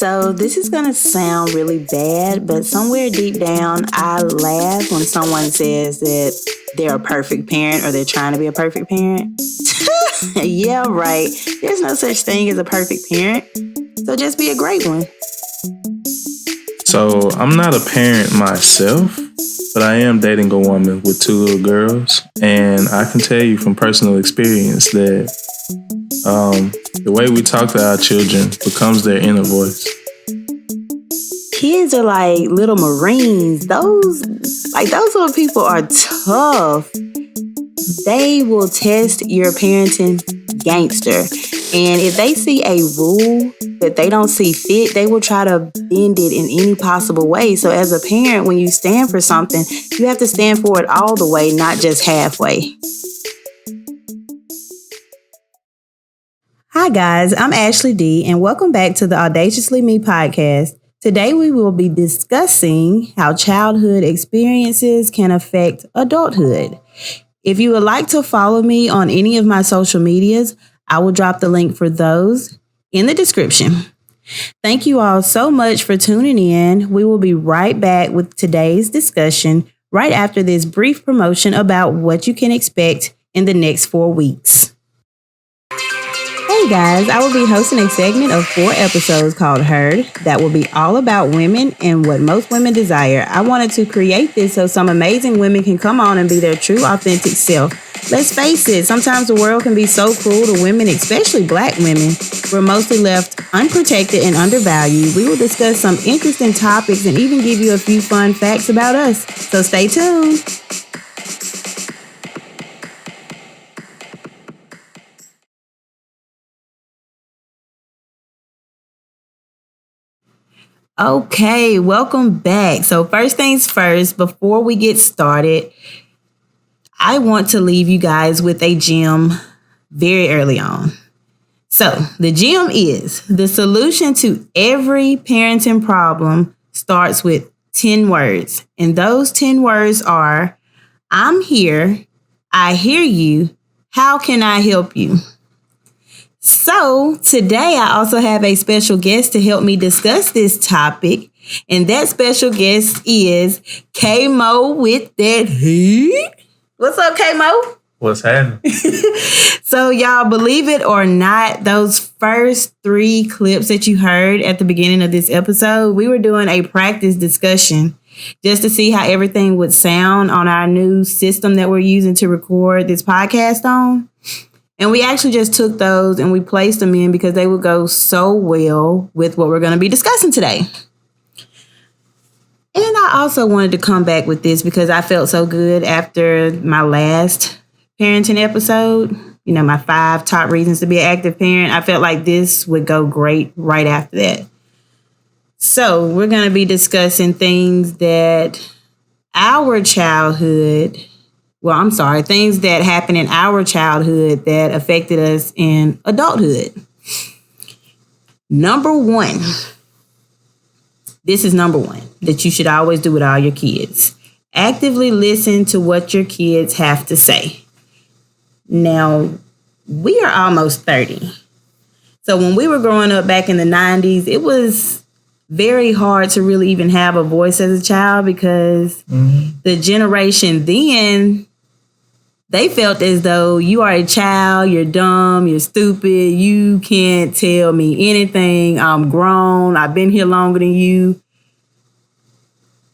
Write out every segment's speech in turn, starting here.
So this is going to sound really bad, but somewhere deep down, I laugh when someone says that they're a perfect parent or they're trying to be a perfect parent. Yeah, right. There's no such thing as a perfect parent. So just be a great one. So I'm not a parent myself, but I am dating a woman with 2 little girls. And I can tell you from personal experience that the way we talk to our children becomes their inner voice. Kids are like little Marines. Those little people are tough. They will test your parenting gangster. And if they see a rule that they don't see fit, they will try to bend it in any possible way. So as a parent, when you stand for something, you have to stand for it all the way, not just halfway. Hi guys, I'm Ashley D, and welcome back to the Audaciously Me podcast. Today we will be discussing how childhood experiences can affect adulthood. If you would like to follow me on any of my social medias, I will drop the link for those in the description. Thank you all so much for tuning in. We will be right back with today's discussion right after this brief promotion about what you can expect in the next 4 weeks. Hey guys, I will be hosting a segment of 4 episodes called Heard that will be all about women and what most women desire. I wanted to create this so some amazing women can come on and be their true, authentic self. Let's face it, sometimes the world can be so cruel to women, especially Black women. We're mostly left unprotected and undervalued. We will discuss some interesting topics and even give you a few fun facts about us. So stay tuned. Okay, welcome back. So first things first, before we get started, I want to leave you guys with a gem very early on. So the gem is the solution to every parenting problem starts with 10 words. And those 10 words are, I'm here, I hear you, how can I help you? So today I also have a special guest to help me discuss this topic. And that special guest is K-Mo with that heat. What's up, K-Mo? What's happening? So y'all, believe it or not, those first 3 clips that you heard at the beginning of this episode, we were doing a practice discussion just to see how everything would sound on our new system that we're using to record this podcast on. And we actually just took those and we placed them in because they would go so well with what we're going to be discussing today. And I also wanted to come back with this because I felt so good after my last parenting episode. You know, my 5 top reasons to be an active parent. I felt like this would go great right after that. So we're going to be discussing things that things that happened in our childhood that affected us in adulthood. Number 1. This is number 1 that you should always do with all your kids. Actively listen to what your kids have to say. Now, we are almost 30. So when we were growing up back in the 90s, it was very hard to really even have a voice as a child because the generation then, they felt as though you are a child, you're dumb, you're stupid, you can't tell me anything, I'm grown, I've been here longer than you.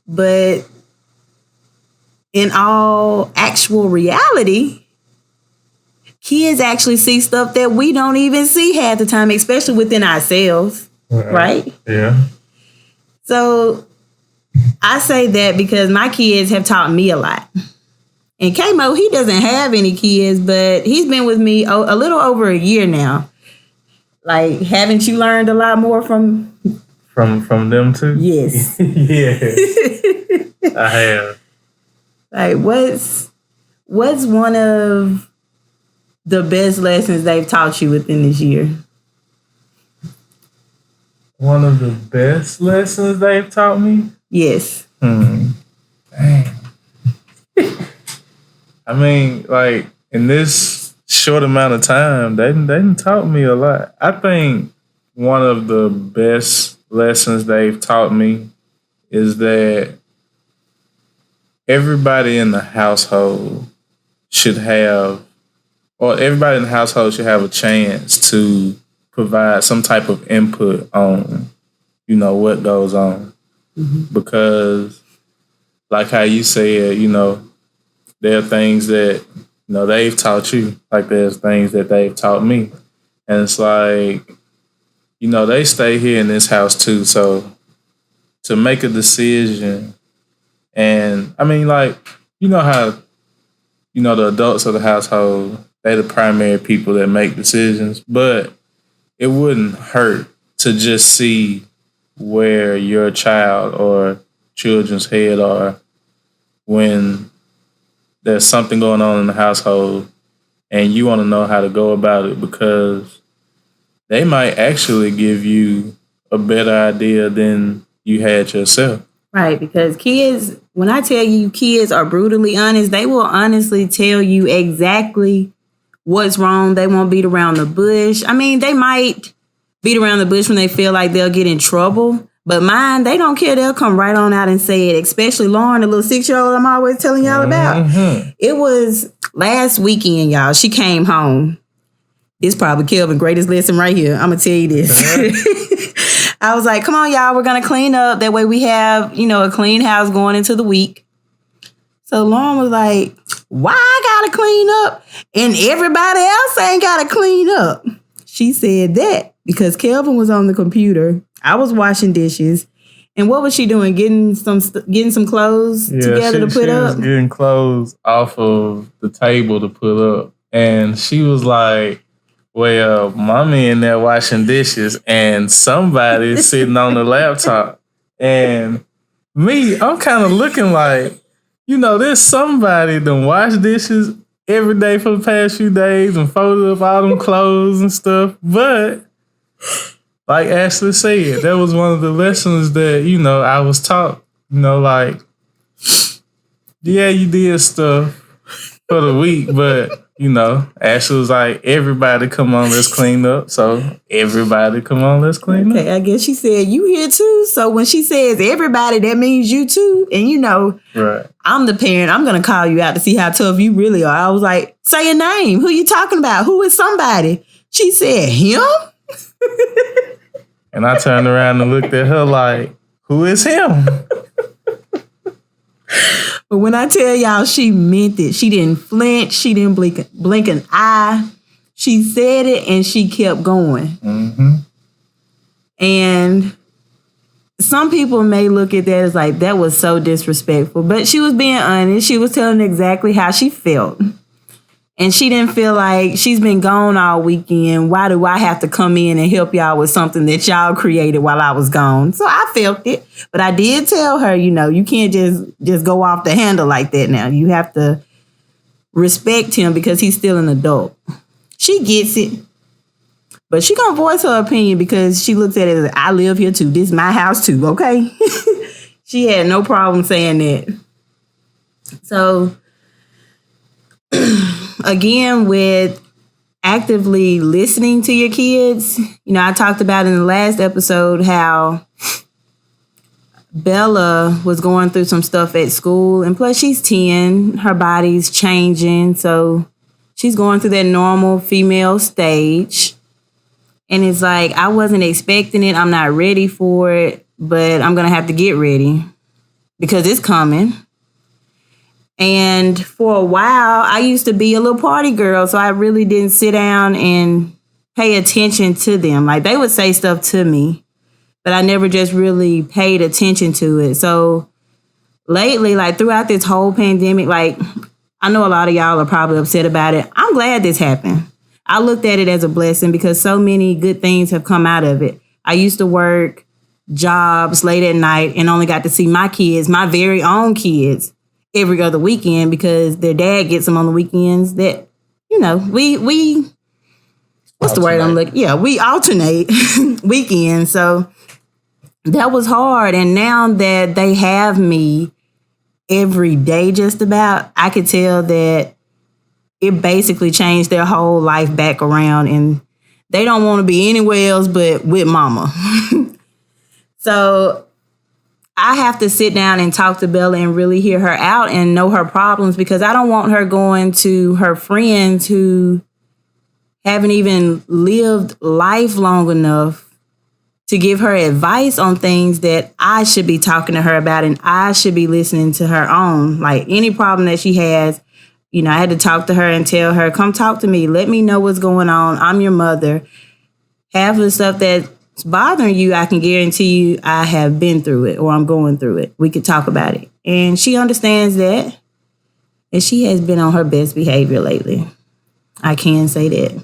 But in all actual reality, kids actually see stuff that we don't even see half the time, especially within ourselves, right? Yeah. So I say that because my kids have taught me a lot. And K-Mo, he doesn't have any kids, but he's been with me a little over a year now. Like, haven't you learned a lot more from them too? Yes. Yes. I have. Like, what's one of the best lessons they've taught you within this year? One of the best lessons they've taught me? Yes. Dang. I mean, like, in this short amount of time, they done taught me a lot. I think one of the best lessons they've taught me is that everybody in the household should have, or everybody in the household should have a chance to provide some type of input on, what goes on. Mm-hmm. Because, like how you said, there are things that, they've taught you. Like there's things that they've taught me. And it's like, they stay here in this house too. So to make a decision, and I mean, like, how, the adults of the household, they're the primary people that make decisions, but it wouldn't hurt to just see where your child or children's head are when there's something going on in the household and you want to know how to go about it, because they might actually give you a better idea than you had yourself. Right, because kids, when I tell you kids are brutally honest, they will honestly tell you exactly what's wrong. They won't beat around the bush. I mean, they might beat around the bush when they feel like they'll get in trouble. But mine, they don't care. They'll come right on out and say it, especially Lauren, the little 6-year-old I'm always telling y'all about. Mm-hmm. It was last weekend, y'all. She came home. It's probably Kelvin's greatest lesson right here. I'm going to tell you this. I was like, come on, y'all. We're going to clean up. That way we have, a clean house going into the week. So Lauren was like, why I got to clean up and everybody else ain't got to clean up? She said that because Kelvin was on the computer. I was washing dishes. And what was she doing? Getting some clothes together to put up? She was getting clothes off of the table to put up. And she was like, well, mommy in there washing dishes and somebody's sitting on the laptop. And me, I'm kind of looking like, there's somebody that wash dishes every day for the past few days and folded up all them clothes and stuff. But like Ashley said, that was one of the lessons that, I was taught, like, yeah, you did stuff for the week, but, Ashley was like, everybody come on, let's clean up. So everybody come on, let's clean up. Okay, I guess she said, you here too? So when she says everybody, that means you too. And right. I'm the parent. I'm going to call you out to see how tough you really are. I was like, say a name. Who you talking about? Who is somebody? She said, him? And I turned around and looked at her like, who is him? But when I tell y'all she meant it, she didn't flinch. She didn't blink an eye. She said it and she kept going. Mm-hmm. And some people may look at that as like, that was so disrespectful. But she was being honest. She was telling exactly how she felt. And she didn't feel like she's been gone all weekend. Why do I have to come in and help y'all with something that y'all created while I was gone? So I felt it. But I did tell her, you can't just go off the handle like that now. You have to respect him because he's still an adult. She gets it. But she gonna voice her opinion because she looks at it as, I live here too. This is my house too, okay? She had no problem saying that. So again, with actively listening to your kids, I talked about in the last episode how Bella was going through some stuff at school. And plus, she's 10. Her body's changing. So she's going through that normal female stage. And it's like, I wasn't expecting it. I'm not ready for it. But I'm going to have to get ready because it's coming. And for a while, I used to be a little party girl, so I really didn't sit down and pay attention to them. Like, they would say stuff to me, but I never just really paid attention to it. So lately, like throughout this whole pandemic, like, I know a lot of y'all are probably upset about it. I'm glad this happened. I looked at it as a blessing because so many good things have come out of it. I used to work jobs late at night and only got to see my kids, my very own kids, every other weekend because their dad gets them on the weekends that, we what's the word I'm looking? Yeah, we alternate weekends. So that was hard. And now that they have me every day just about, I could tell that it basically changed their whole life back around and they don't want to be anywhere else but with mama. So I have to sit down and talk to Bella and really hear her out and know her problems, because I don't want her going to her friends who haven't even lived life long enough to give her advice on things that I should be talking to her about and I should be listening to her on. Like any problem that she has, I had to talk to her and tell her, come talk to me. Let me know what's going on. I'm your mother. Half of the stuff that's bothering you, I can guarantee you I have been through it or I'm going through it. We could talk about it. And she understands that. And she has been on her best behavior lately. I can say that.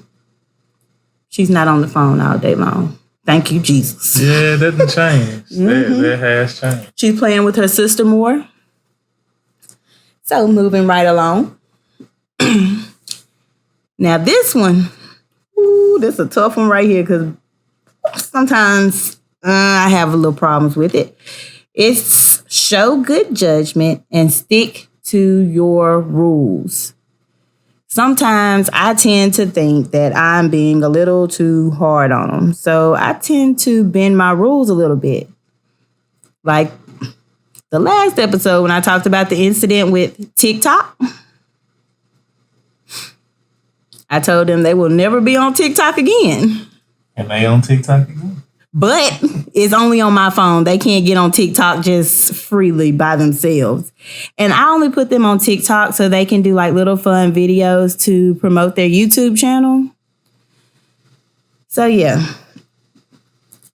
She's not on the phone all day long. Thank you, Jesus. Yeah, that didn't change. That has changed. She's playing with her sister more. So moving right along. Now this one, this is a tough one right here, because sometimes I have a little problems with it. It's show good judgment and stick to your rules. Sometimes I tend to think that I'm being a little too hard on them. So I tend to bend my rules a little bit. Like the last episode when I talked about the incident with TikTok, I told them they will never be on TikTok again. And they on TikTok again? But it's only on my phone. They can't get on TikTok just freely by themselves. And I only put them on TikTok so they can do like little fun videos to promote their YouTube channel. So yeah,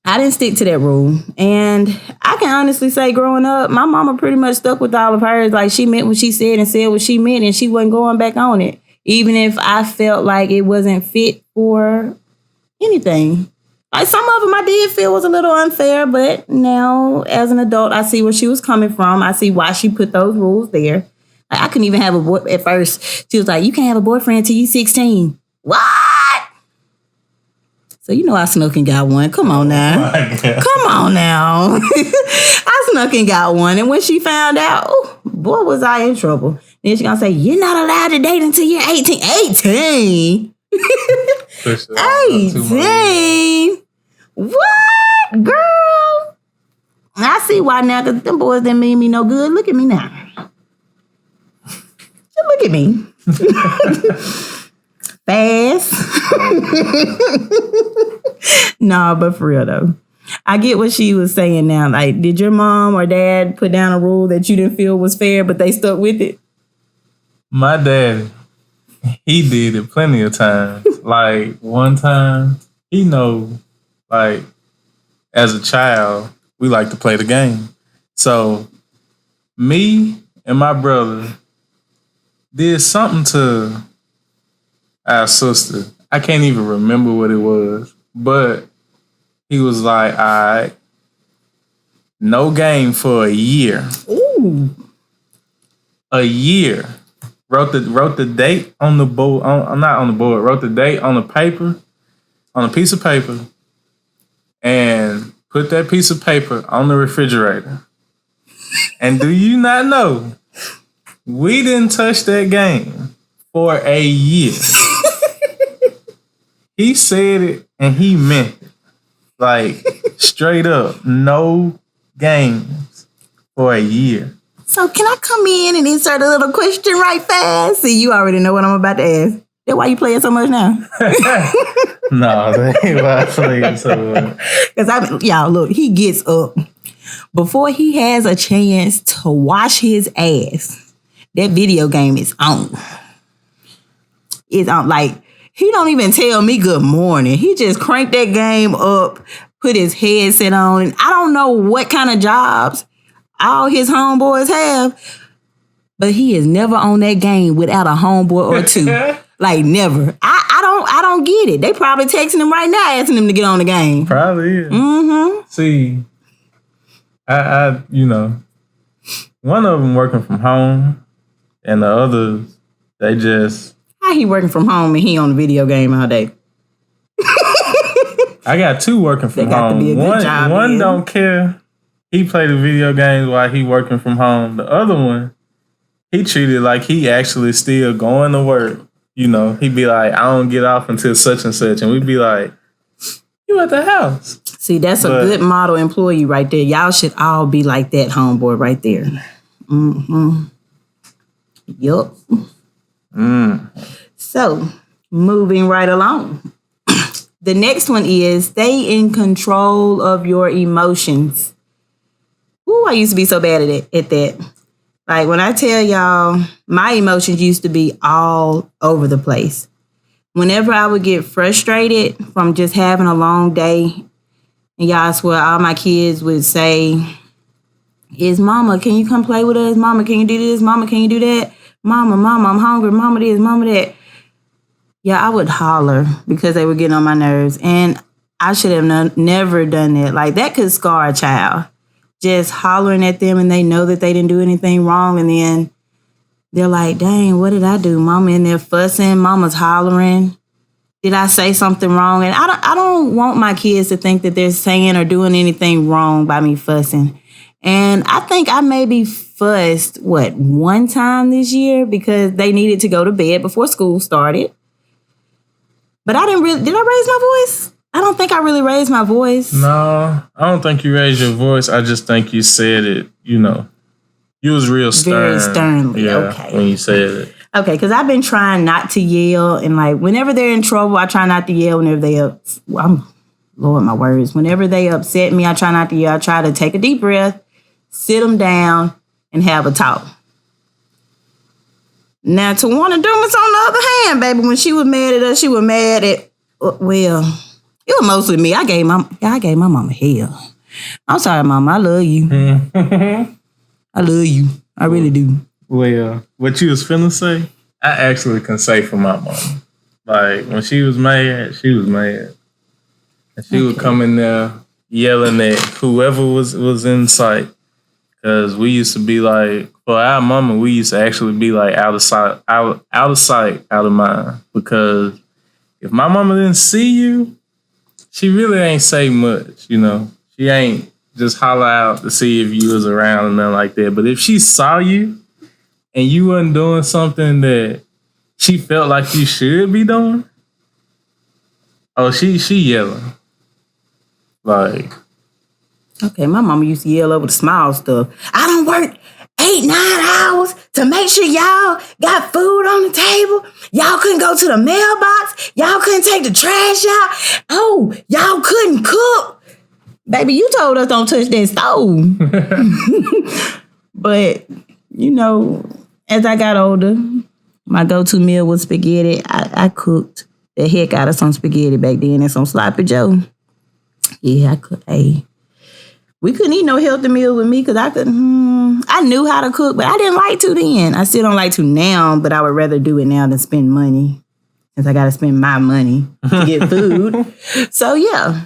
I didn't stick to that rule. And I can honestly say growing up, my mama pretty much stuck with all of hers. Like she meant what she said and said what she meant, and she wasn't going back on it. Even if I felt like it wasn't fit for anything. Like some of them I did feel was a little unfair, but now as an adult, I see where she was coming from. I see why she put those rules there. Like, I couldn't even have a boy at first. She was like, you can't have a boyfriend until you're 16. What? So I snuck and got one. Come on now. Come on now. I snuck and got one. And when she found out, boy, was I in trouble. Then she's going to say, you're not allowed to date until you're 18. 18? 18? What? Girl? I see why now, because them boys didn't mean me no good. Look at me now. Just look at me. Fast. No, but for real though. I get what she was saying now. Like, did your mom or dad put down a rule that you didn't feel was fair, but they stuck with it? My dad, he did it plenty of times. Like one time, like as a child, we like to play the game. So me and my brother did something to our sister. I can't even remember what it was, but he was like, all right, no game for a year. Ooh. A year. Wrote the date on the board. Not on the board. Wrote the date on a piece of paper, and put that piece of paper on the refrigerator. And do you not know, we didn't touch that game for a year. He said it and he meant it. Like straight up, no games for a year. So can I come in and insert a little question right fast? See, you already know what I'm about to ask. That's why you playing so much now? No, that ain't why I playing so much. Because y'all, look, he gets up. Before he has a chance to wash his ass, that video game is on. It's on. Like, he don't even tell me good morning. He just cranked that game up, put his headset on. And I don't know what kind of jobs all his homeboys have, but he is never on that game without a homeboy or two. Like never. I don't get it. They probably texting him right now asking him to get on the game. Probably is. Mm-hmm. See, I one of them working from home, and the others, they just. How he working from home and he on the video game all day? I got two working from home. One don't care. He play the video games while he working from home. The other one, he treated like he actually still going to work. He'd be like, I don't get off until such and such. And we'd be like, you at the house. See, that's a good model employee right there. Y'all should all be like that homeboy right there. Mm-hmm. Yup. So, moving right along. The next one is stay in control of your emotions. Ooh, I used to be so bad at that. Like when I tell y'all, my emotions used to be all over the place. Whenever I would get frustrated from just having a long day, and y'all, I swear all my kids would say, is mama, can you come play with us? Mama, can you do this? Mama, can you do that? Mama, I'm hungry. Mama this, mama that. Yeah, I would holler because they were getting on my nerves. And I should have never done that. Like that could scar a child. Just hollering at them and they know that they didn't do anything wrong. And then they're like, dang, what did I do? Mama in there fussing. Mama's hollering. Did I say something wrong? And I don't want my kids to think that they're saying or doing anything wrong by me fussing. And I think I maybe fussed, one time this year because they needed to go to bed before school started. But I didn't really, did I raise my voice? I don't think I really raised my voice. No, I don't think you raised your voice. I just think you said it, you was real stern. Very sternly, okay. When you said it. Okay, because I've been trying not to yell. And like, whenever they're in trouble, I try not to yell. Whenever Lord, my words. Whenever they upset me, I try not to yell. I try to take a deep breath, sit them down, and have a talk. Now, Tawana Dumas, on the other hand, baby, when she was mad at us, she was mad at, well, it was mostly me. I gave my mama hell. I'm sorry, mama. I love you. I love you. I really do. Well, what you was finna say, I actually can say for my mama. Like, when she was mad, she was mad. And she would come in there yelling at whoever was in sight. Because we used to be like, for our mama, we used to actually be like out of sight, out of mind. Because if my mama didn't see you, she really ain't say much, She ain't just holler out to see if you was around or nothing like that. But if she saw you and you wasn't doing something that she felt like you should be doing, oh, she yelling. Like, okay, my mama used to yell over the small stuff. I don't work 8-9 hours to make sure y'all got food on the table. Y'all couldn't go to the mailbox. Y'all couldn't take the trash out. Oh, y'all couldn't cook. Baby, you told us don't touch that stove. But, as I got older, my go-to meal was spaghetti. I cooked the heck out of some spaghetti back then and some sloppy joe. Yeah, I could. Hey, we couldn't eat no healthy meal with me because I knew how to cook, but I didn't like to then. I still don't like to now, but I would rather do it now than spend money since I got to spend my money to get food. So, yeah.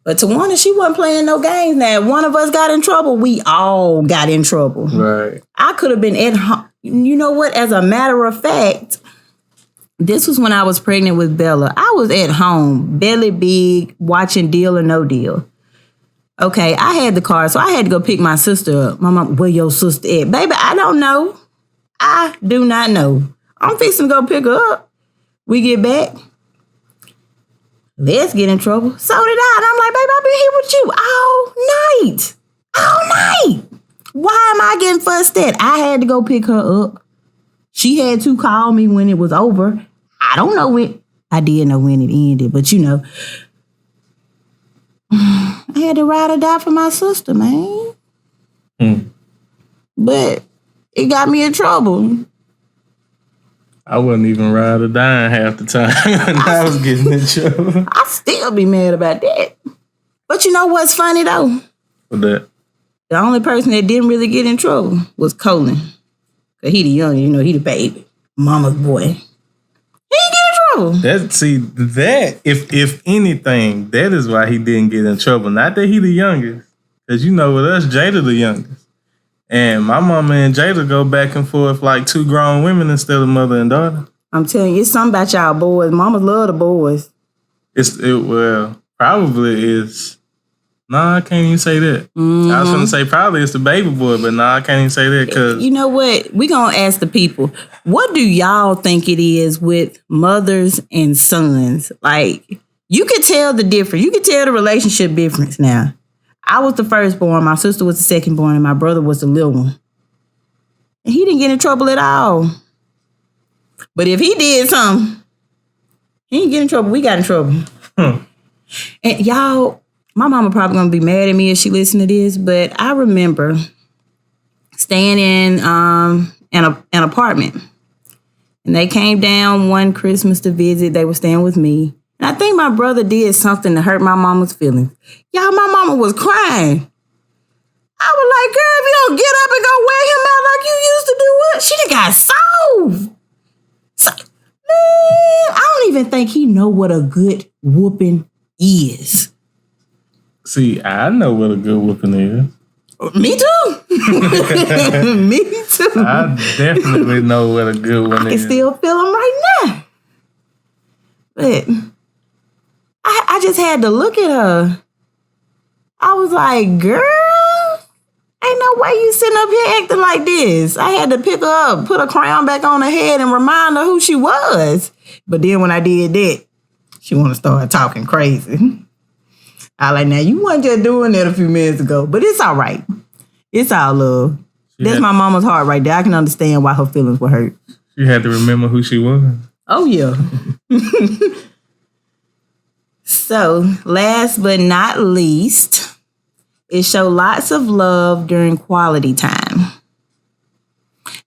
But Tawana, she wasn't playing no games. Now, if one of us got in trouble, we all got in trouble. Right. I could have been at home. You know what? As a matter of fact, this was when I was pregnant with Bella. I was at home, belly big, watching Deal or No Deal. Okay, I had the car, so I had to go pick my sister up. My mom, where your sister at? Baby, I don't know. I do not know. I'm fixing to go pick her up. We get back. Let's get in trouble. So did I. And I'm like, baby, I've been here with you all night. Why am I getting fussed at? I had to go pick her up. She had to call me when it was over. I don't know when. I did know when it ended, but I had to ride or die for my sister, man. But it got me in trouble. I wasn't even ride or dying half the time when I was getting in trouble. I still be mad about that. But you know what's funny, though? What that? The only person that didn't really get in trouble was Colin. Because he the young, he the baby. Mama's boy. He didn't get in trouble. If anything, that is why he didn't get in trouble. Not that he the youngest. Because with us, Jada the youngest. And my mama and Jada go back and forth like two grown women instead of mother and daughter. I'm telling you, it's something about y'all boys. Mamas love the boys. Probably is. Nah, I can't even say that. Mm-hmm. I was going to say probably it's the baby boy, but nah, I can't even say that because... You know what? We're going to ask the people, what do y'all think it is with mothers and sons? Like, You could tell the difference. You could tell the relationship difference now. I was the firstborn, my sister was the secondborn, and my brother was the little one. And he didn't get in trouble at all. But if he did something, he didn't get in trouble. We got in trouble. And y'all, my mama probably gonna be mad at me if she listen to this, but I remember staying in an apartment. And they came down one Christmas to visit. They were staying with me. And I think my brother did something to hurt my mama's feelings. Y'all, my mama was crying. I was like, girl, if you don't get up and go wear him out like you used to do what? She done got soft. So, man, I don't even think he know what a good whooping is. See, I know what a good whooping is. Me too. Me too. I definitely know what a good one is. I can still feel him right now. But I just had to look at her. I was like, girl, ain't no way you sitting up here acting like this. I had to pick her up, put a crown back on her head and remind her who she was. But then when I did that, she want to start talking crazy. I like, now you weren't just doing that a few minutes ago, but it's all right. It's all love. That's my mama's heart right there. I can understand why her feelings were hurt. She had to remember who she was. Oh, yeah. So, last but not least, is show lots of love during quality time.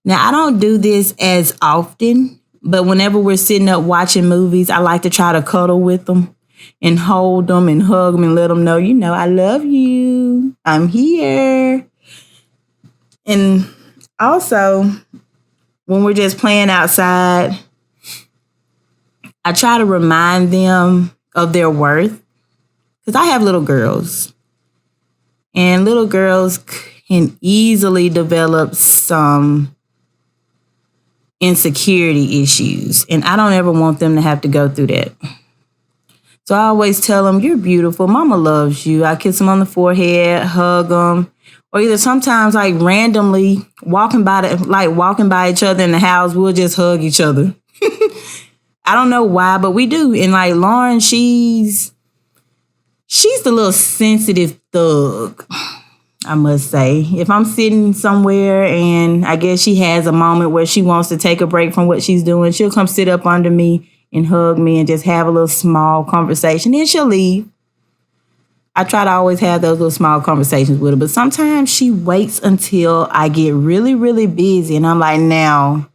Now, I don't do this as often, but whenever we're sitting up watching movies, I like to try to cuddle with them and hold them and hug them and let them know, I love you. I'm here. And also, when we're just playing outside, I try to remind them of their worth. Because I have little girls. And little girls can easily develop some insecurity issues. And I don't ever want them to have to go through that. So I always tell them, you're beautiful. Mama loves you. I kiss them on the forehead, hug them. Or either sometimes like randomly walking by each other in the house, we'll just hug each other. I don't know why, but we do. And like Lauren, she's the little sensitive thug, I must say. If I'm sitting somewhere and I guess she has a moment where she wants to take a break from what she's doing, she'll come sit up under me and hug me and just have a little small conversation. Then she'll leave. I try to always have those little small conversations with her, but sometimes she waits until I get really, really busy. And I'm like, now,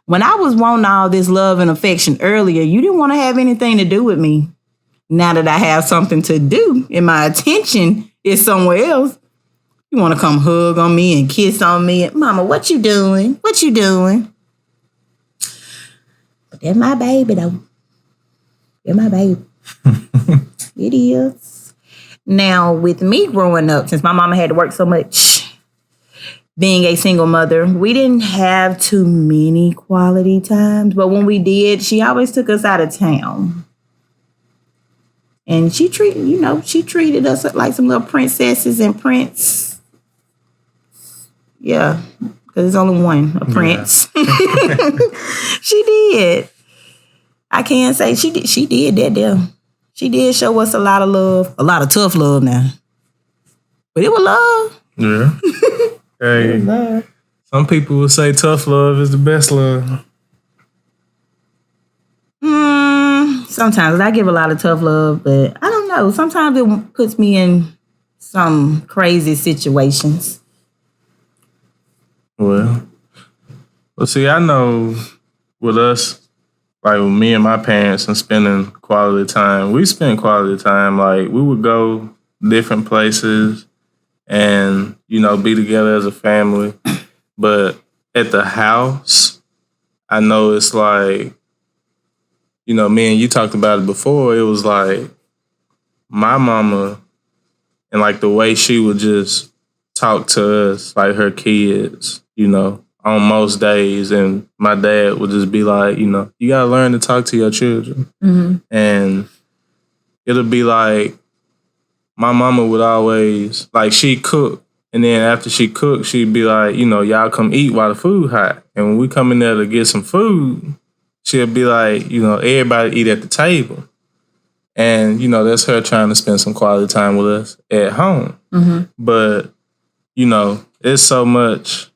when I was wanting all this love and affection earlier, you didn't want to have anything to do with me. Now that I have something to do and my attention is somewhere else, you want to come hug on me and kiss on me. And, Mama, what you doing? What you doing? But that's my baby, though. They're my baby. It is. Now, with me growing up, since my mama had to work so much, being a single mother, we didn't have too many quality times. But when we did, she always took us out of town. And she treated us like some little princesses and prince. Yeah, because there's only one, a prince. Yeah. She did. I can't say she did that there. She did show us a lot of love, a lot of tough love now. But it was love. Yeah. Hey, love. Some people would say tough love is the best love. Sometimes I give a lot of tough love, but I don't know. Sometimes it puts me in some crazy situations. Well, see, I know with us, like with me and my parents and spending quality time, we spend quality time. Like we would go different places and, be together as a family. But at the house, I know it's like, me and you talked about it before. It was like my mama and like the way she would just talk to us, like her kids, on most days. And my dad would just be like, you got to learn to talk to your children. Mm-hmm. And it'll be like my mama would always, like she cook. And then after she cooked, she'd be like, y'all come eat while the food hot. And when we come in there to get some food, she'll be like, everybody eat at the table. And, that's her trying to spend some quality time with us at home. Mm-hmm. But, it's so much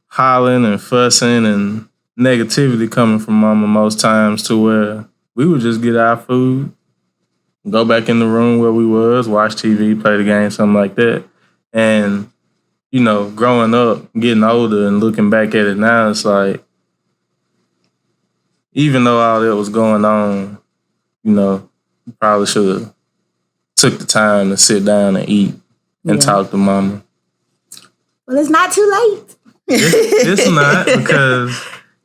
hollering and fussing and negativity coming from mama most times to where we would just get our food, go back in the room where we was, watch TV, play the game, something like that. And, growing up, getting older and looking back at it now, it's like, even though all that was going on, you probably should have took the time to sit down and eat and talk to mama. Well, it's not too late. It's not, because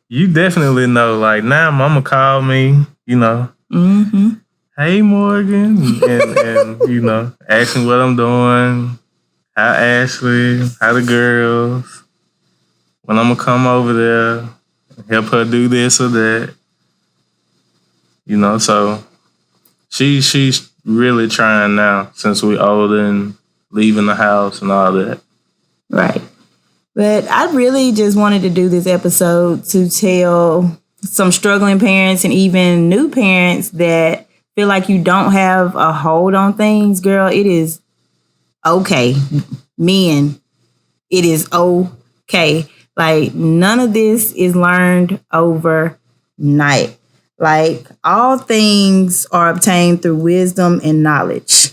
you definitely know, like, now mama called me, Mm-hmm. Hey, Morgan, and asking what I'm doing, how Ashley, how the girls, when I'm going to come over there, help her do this or that. So she's really trying now since we older and leaving the house and all that. Right. But I really just wanted to do this episode to tell some struggling parents and even new parents that feel like you don't have a hold on things. Girl, it is okay. Men, it is okay. Like, none of this is learned overnight. Like, all things are obtained through wisdom and knowledge.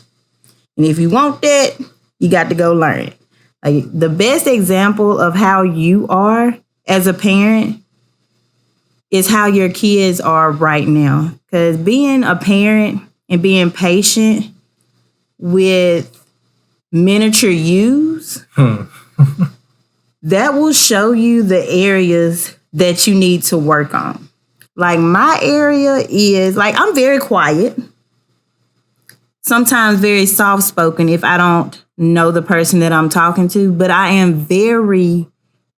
And if you want that, you got to go learn it. Like, the best example of how you are as a parent is how your kids are right now. Because being a parent and being patient with miniature yous, that will show you the areas that you need to work on. Like, my area is, like, I'm very quiet. Sometimes very soft-spoken if I don't know the person that I'm talking to. But I am very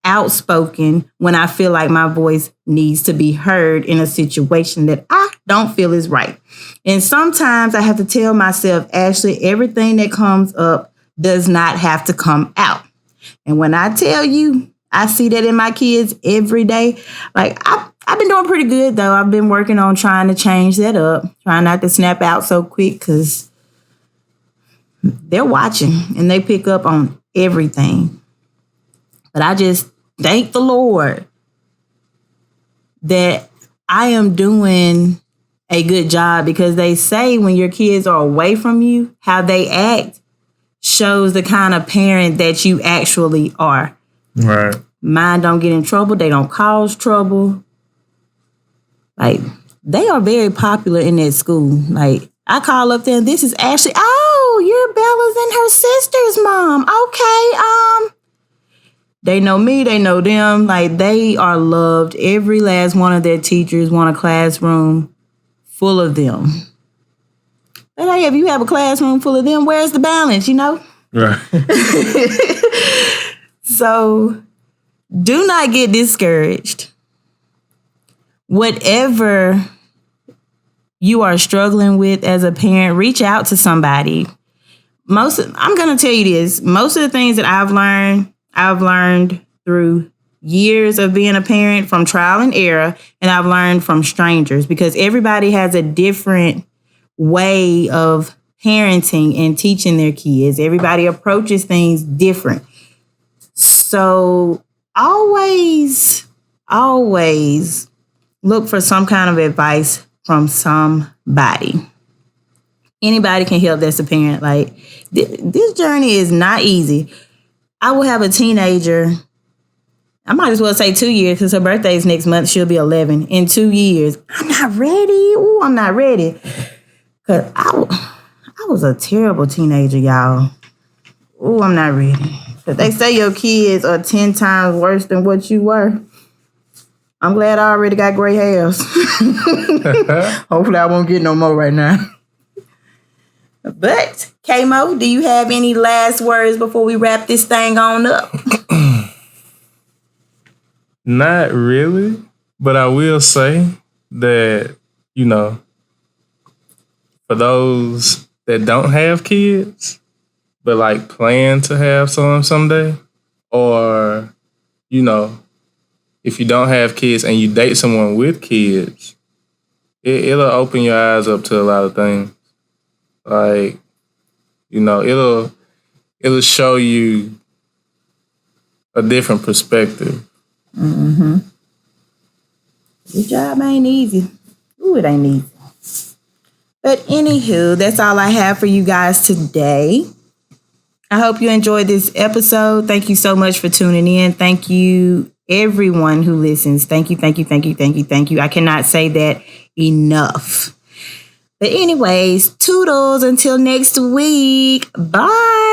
outspoken when I feel like my voice needs to be heard in a situation that I don't feel is right. And sometimes I have to tell myself, Ashley, everything that comes up does not have to come out. And when I tell you, I see that in my kids every day. Like, I've been doing pretty good, though. I've been working on trying to change that up, trying not to snap out so quick, because they're watching and they pick up on everything. But I just thank the Lord that I am doing a good job, because they say when your kids are away from you, how they act shows the kind of parent that you actually are. Right. Mine don't get in trouble. They don't cause trouble. Like, they are very popular in that school. Like, I call up there and this is Ashley. Oh, you're Bella's and her sister's mom. Okay. They know me, they know them. Like, they are loved. Every last one of their teachers want a classroom full of them. But hey, if you have a classroom full of them, where's the balance, Right. So, do not get discouraged. Whatever you are struggling with as a parent, reach out to somebody. I'm going to tell you this. Most of the things that I've learned through years of being a parent, from trial and error, and I've learned from strangers, because everybody has a different way of parenting and teaching their kids. Everybody approaches things different. So always look for some kind of advice from somebody. Anybody can help that's a parent. Like, this journey is not easy. I will have a teenager, I might as well say 2 years, because her birthday is next month. She'll be 11. In 2 years, I'm not ready. Ooh, I'm not ready. Because I was a terrible teenager, y'all. Ooh, I'm not ready. But they say your kids are 10 times worse than what you were. I'm glad I already got gray hairs. Hopefully I won't get no more right now. But, K-Mo, do you have any last words before we wrap this thing on up? Not really. But I will say that, for those that don't have kids, but like plan to have some someday, or, if you don't have kids and you date someone with kids, it'll open your eyes up to a lot of things. Like, it'll show you a different perspective. Mm-hmm. Your job ain't easy. Ooh, it ain't easy. But anywho, that's all I have for you guys today. I hope you enjoyed this episode. Thank you so much for tuning in. Thank you, everyone who listens. Thank you, thank you, thank you, thank you, thank you. I cannot say that enough. But anyways, toodles until next week. Bye.